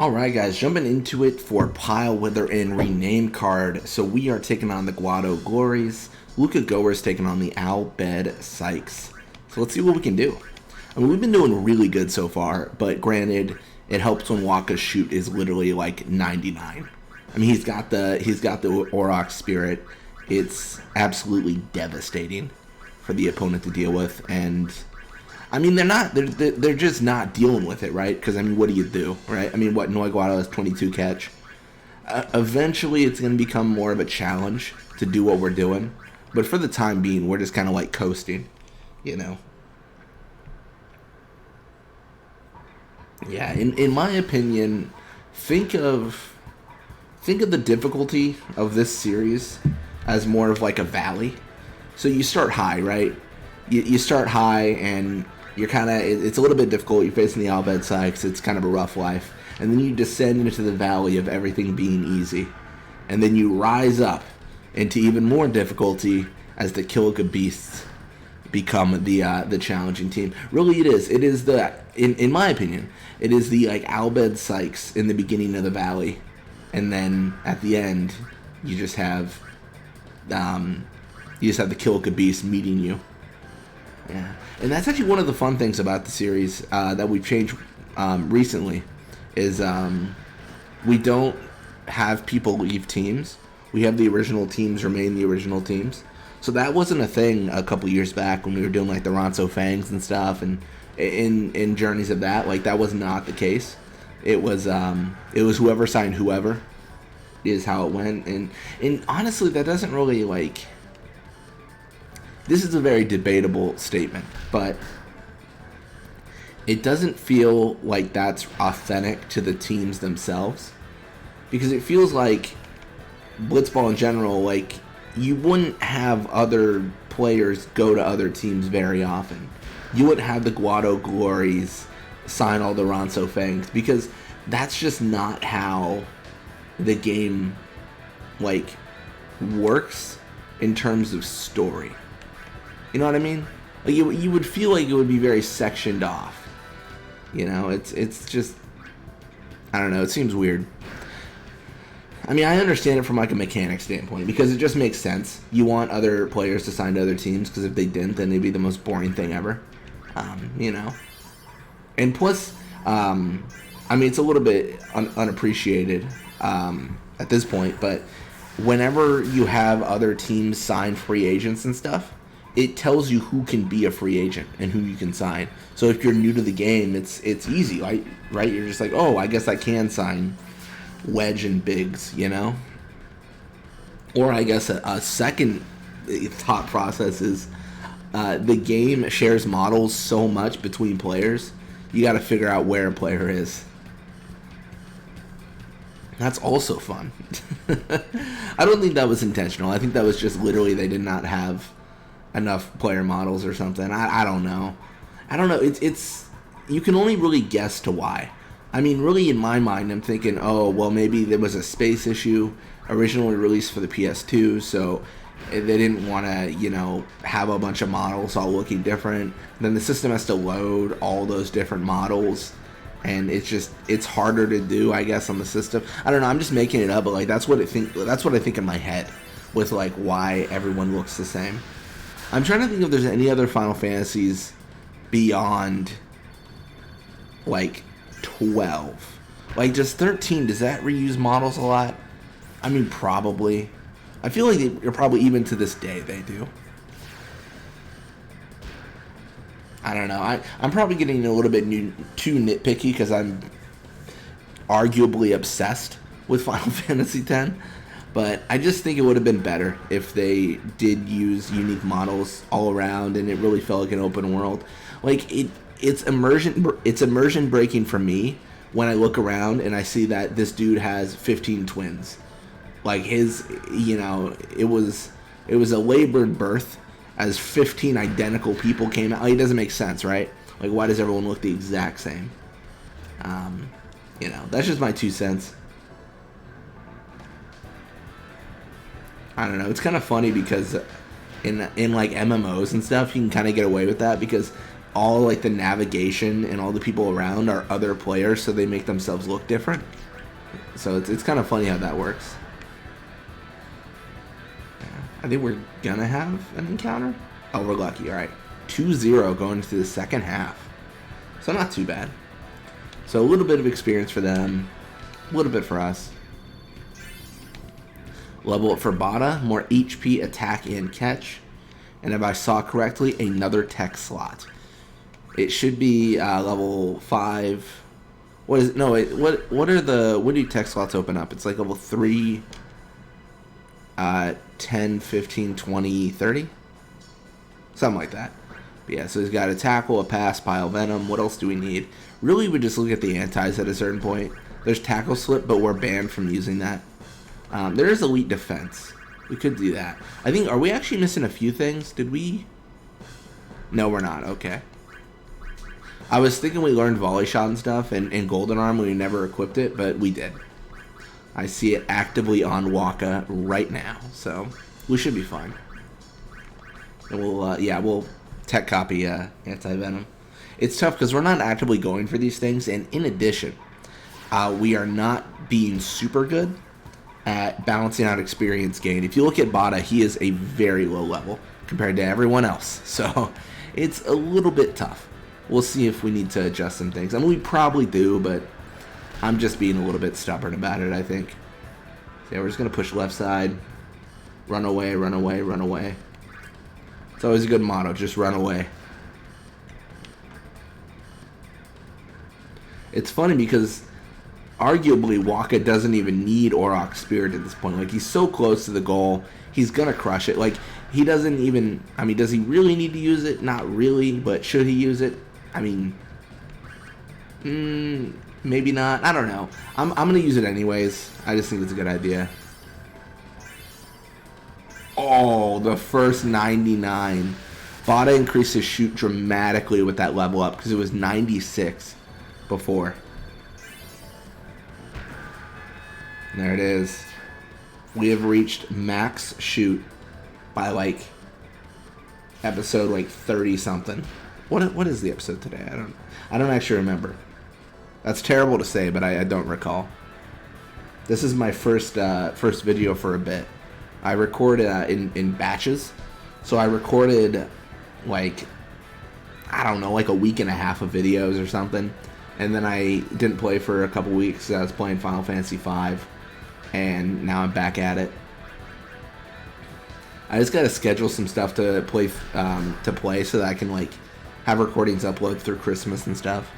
Alright guys, jumping into it for Pile Wither and Rename card. So we are taking on the Guado Glories. Luca Goer's taking on the Albed Sykes. So let's see what we can do. I mean, we've been doing really good so far, but granted, it helps when Waka's shoot is literally like 99. I mean, he's got the Aurochs spirit. It's absolutely devastating for the opponent to deal with, and I mean, they're just not dealing with it, right? Because, I mean, what do, right? I mean, what, Noi Guado has 22 catch. Eventually, it's going to become more of a challenge to do what we're doing. But for the time being, we're just kind of like coasting, you know? Yeah, in my opinion, think of the difficulty of this series as more of like a valley. So you start high, right? You start high and you're kind of, it's a little bit difficult. You're facing the Albed Sykes. It's kind of a rough life. And then you descend into the valley of everything being easy. And then you rise up into even more difficulty as the Kilga Beasts become the challenging team. Really, it is. It is the, in my opinion, it is the like Albed Sykes in the beginning of the valley. And then at the end, you just have the Kilga Beasts meeting you. Yeah, and that's actually one of the fun things about the series that we've changed recently is we don't have people leave teams. We have the original teams remain the original teams. So that wasn't a thing a couple years back when we were doing like the Ronso Fangs and stuff, and in journeys of that, like that was not the case. It was whoever signed whoever is how it went, and honestly, that doesn't really like. This is a very debatable statement, but it doesn't feel like that's authentic to the teams themselves, because it feels like Blitzball in general, like you wouldn't have other players go to other teams very often. You wouldn't have the Guado Glories sign all the Ronso Fangs, because that's just not how the game like works in terms of story. You know what I mean? Like you would feel like it would be very sectioned off. You know, it's just, I don't know, it seems weird. I mean, I understand it from like a mechanic standpoint, because it just makes sense. You want other players to sign to other teams, because if they didn't, then it'd be the most boring thing ever. You know? And plus, I mean, it's a little bit unappreciated at this point, but whenever you have other teams sign free agents and stuff, it tells you who can be a free agent and who you can sign. So if you're new to the game, it's easy, right? You're just like, oh, I guess I can sign Wedge and Biggs, you know? Or I guess a second thought process is the game shares models so much between players, you got to figure out where a player is. That's also fun. I don't think that was intentional. I think that was just literally they did not have enough player models or something. I don't know. It's you can only really guess to why. I mean, really, in my mind, I'm thinking, oh, well, maybe there was a space issue originally released for the PS2, so they didn't want to, you know, have a bunch of models all looking different. Then the system has to load all those different models, and it's harder to do, I guess, on the system. I don't know. I'm just making it up, but like that's what I think in my head with like why everyone looks the same. I'm trying to think if there's any other Final Fantasies beyond like 12. Like, does 13, does that reuse models a lot? I mean, probably. I feel like they're probably, even to this day, they do. I don't know. I'm probably getting a little bit too nitpicky because I'm arguably obsessed with Final Fantasy X. But I just think it would have been better if they did use unique models all around and it really felt like an open world. Like, it's immersion breaking for me when I look around and I see that this dude has 15 twins. Like his, you know, it was a labored birth as 15 identical people came out. Like, it doesn't make sense, right? Like, why does everyone look the exact same? You know, that's just my 2 cents. I don't know. It's kind of funny because in like MMOs and stuff, you can kind of get away with that because all like the navigation and all the people around are other players, so they make themselves look different. So it's kind of funny how that works. I think we're gonna have an encounter. Oh, we're lucky. All right, 2-0 going into the second half. So not too bad. So a little bit of experience for them, a little bit for us. Level up for Bada, more HP, attack, and catch. And if I saw correctly, another tech slot. It should be level 5. What is it? No, wait, what are the, when do tech slots open up? It's like level 3, 10, 15, 20, 30? Something like that. But yeah, so he's got a tackle, a pass, pile venom. What else do we need? Really, we just look at the antis at a certain point. There's tackle slip, but we're banned from using that. There is elite defense. We could do that. I think, are we actually missing a few things? Did we? No, we're not. Okay. I was thinking we learned volley shot and stuff and golden arm when we never equipped it, but we did. I see it actively on Waka right now, so we should be fine. And we'll tech copy anti-venom. It's tough because we're not actively going for these things, and in addition, we are not being super good at balancing out experience gain. If you look at Bada, he is a very low level compared to everyone else, so it's a little bit tough. We'll see if we need to adjust some things. I mean, we probably do, but I'm just being a little bit stubborn about it, I think. So yeah, we're just going to push left side. Run away, run away, run away. It's always a good motto, just run away. It's funny because arguably Waka doesn't even need Aurochs Spirit at this point. Like, he's so close to the goal. He's going to crush it. Like, he doesn't even... I mean, does he really need to use it? Not really, but should he use it? I mean... maybe not. I don't know. I'm going to use it anyways. I just think it's a good idea. Oh, the first 99. Bada increased his shoot dramatically with that level up because it was 96 before. There it is. We have reached max shoot by like episode like 30 something. What is the episode today? I don't actually remember. That's terrible to say, but I don't recall. This is my first video for a bit. I record in batches, so I recorded like, I don't know, like a week and a half of videos or something, and then I didn't play for a couple weeks. I was playing Final Fantasy V, and now I'm back at it. I just gotta schedule some stuff to play so that I can like have recordings upload through Christmas and stuff.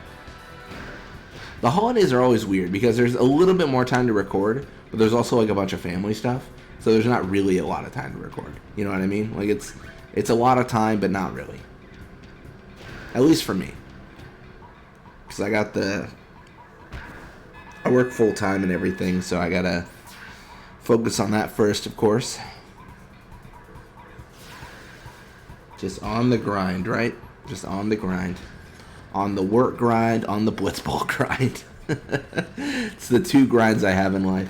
The holidays are always weird because there's a little bit more time to record, but there's also like a bunch of family stuff, so there's not really a lot of time to record. You know what I mean? Like it's a lot of time, but not really. At least for me, because I work full time and everything, so I gotta focus on that first, of course. Just on the grind, right? Just on the grind. On the work grind, on the Blitzball grind. It's the two grinds I have in life.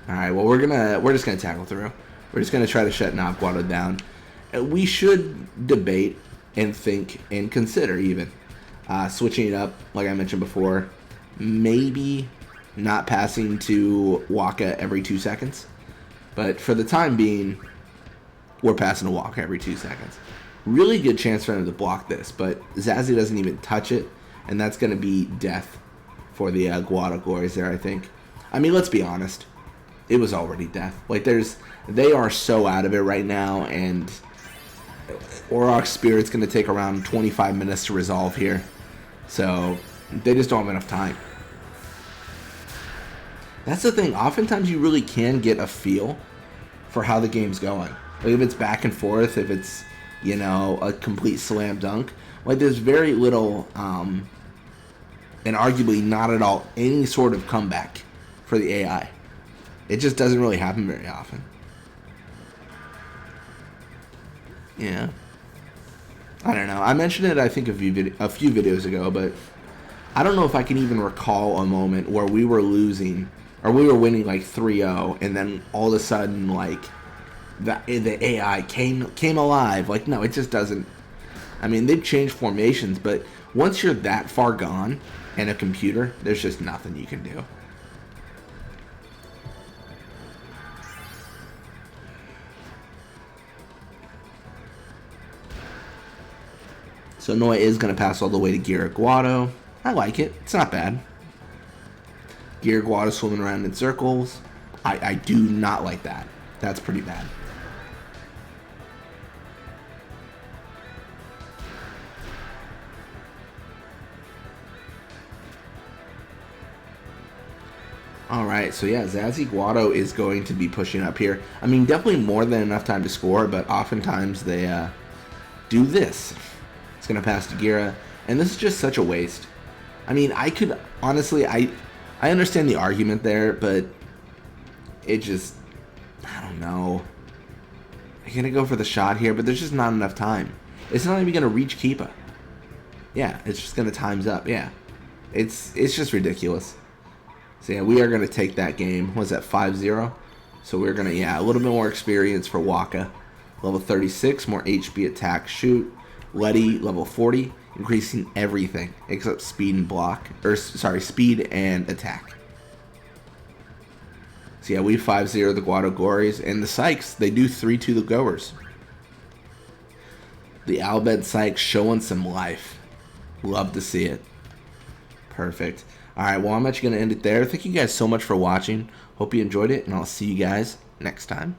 Alright, well we're just gonna tackle through. We're just gonna try to shut Guado down. We should debate and think and consider even switching it up, like I mentioned before. Maybe not passing to Waka every 2 seconds. But for the time being, we're passing to Waka every 2 seconds. Really good chance for him to block this, but Zazzy doesn't even touch it, and that's going to be death for the Guado Glories there, I think. I mean, let's be honest. It was already death. Like, they are so out of it right now, and Aurochs Spirit's going to take around 25 minutes to resolve here. So, they just don't have enough time. That's the thing. Oftentimes, you really can get a feel for how the game's going. Like, if it's back and forth, if it's, you know, a complete slam dunk. Like, there's very little, and arguably not at all, any sort of comeback for the AI. It just doesn't really happen very often. Yeah. I don't know. I mentioned it, I think, a few videos ago, but I don't know if I can even recall a moment where we were losing, or we were winning like 3-0, and then all of a sudden, like, the AI came alive. Like, no, it just doesn't I mean, they've changed formations, but once you're that far gone in a computer, there's just nothing you can do. So Noah is going to pass all the way to Gira Guado. I like it. It's not bad. Gira Guado swimming around in circles. I do not like that. That's pretty bad. Alright, so yeah, Zazzy Guado is going to be pushing up here. I mean, definitely more than enough time to score, but oftentimes they do this. It's going to pass to Gira, and this is just such a waste. I mean, I could, honestly, I understand the argument there, but it just, I don't know. I'm going to go for the shot here, but there's just not enough time. It's not even going to reach Keepa. Yeah, it's just going to time's up, yeah. It's just ridiculous. So yeah, we are going to take that game. What was that, 5-0? So we're going to, yeah, a little bit more experience for Waka. Level 36, more HP attack shoot. Letty, level 40, increasing everything except speed and block. Or, sorry, speed and attack. So yeah, we 5-0 the Guado Glories. And the Sykes, they do 3-2 the Goers. The Albed Sykes showing some life. Love to see it. Perfect. Alright, well, I'm actually going to end it there. Thank you guys so much for watching. Hope you enjoyed it, and I'll see you guys next time.